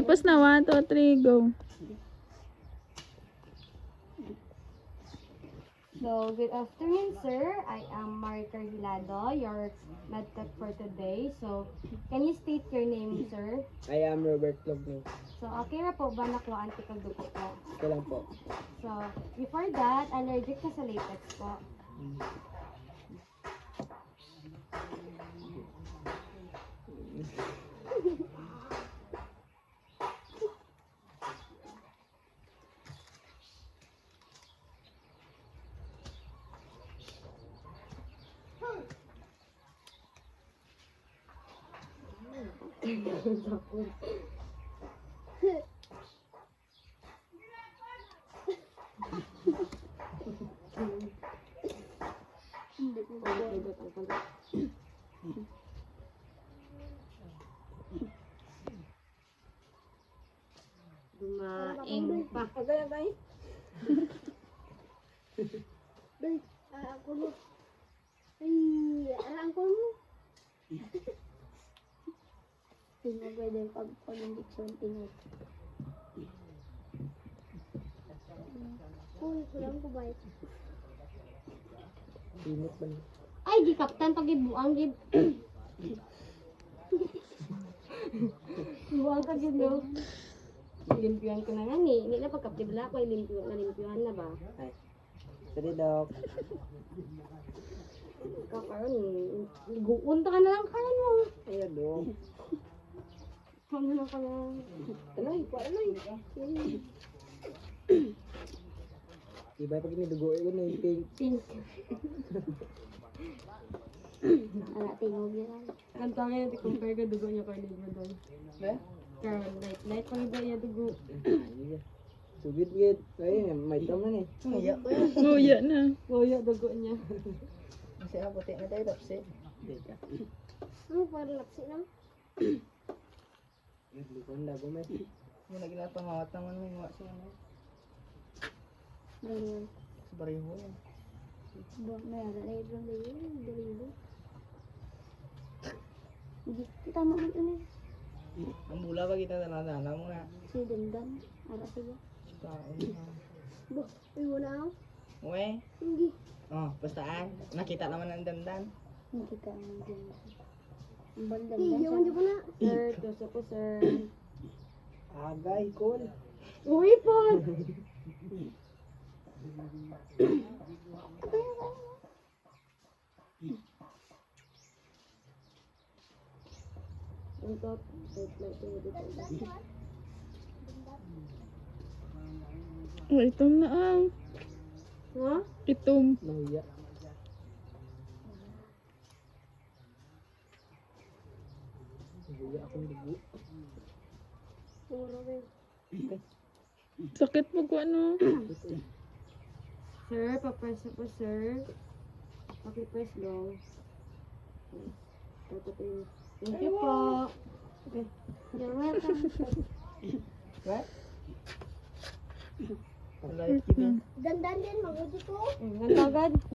Tapos na, 1, 2, 3, go. So, good afternoon, sir. I am Marika Hilado, your medtech for today. So, can you state your name, sir? I am Robert Logno. So, okay na po ba nakuha ang tikagdugo po? Kailan po? So, before that, allergic ka sa latex po. Dumaing pa. Okay, okay. Ako mo. Ay, alam ko mo. Hindi mo pwede pag-injection tingin. Uy, kulang ko ba ito? Init ba niya? Ay, di kaptan pag ibuang gid. Buang ka gid no. Limpyuhan ko na nga ni. Hindi na pagkaptibla ko, limpyuhan na ba? Ay. Sorry, Doc. Kakaroon, guunta ka na lang karon mo. Ayan, Doc. Ano na ka na? Alay, alay. Iba pag inidugo ko na yung pink. Pink. Ala, tingog yan. Ang tanga natin compare ka dugo niya kay Libro doon. Ba? Karon, light pang iba niya dugo. Sugid gid. Ay, may taman eh. Iya ko yan. Nguya na. Kuya dugo niya. Kasi ako puti na tayo tapos eh. Ano, para lapsi lang? Hindi ko na gumay. Yung naging pangawat naman may mga siya na. Ganyan. Sa bariho yan. May ala na ibang dalilo. Hindi, kita mo ito na. Ang bula ba kita na mo na. Si Dandan. Ara siya. Kaon na. Bo, ay wala ako. Uwe. Hindi. Oh, bastaan. Nakita naman ang dandan. Hindi ka naman dyan. Ang bandan Iyon di ba na? Sir, tuso po sir. Agay, cool. Uy po! Ang top, light dito. Oh, itom na ang. Ha? Itom. Nahuya. Nahuya akong dugo. Puro rin. Sakit mo ko ano. Sir, papress po sir. Pakipress long. Tatapin. Thank you po. Okay. You're welcome. What? Light kita. Dandan din, maguti ko. Nantagad.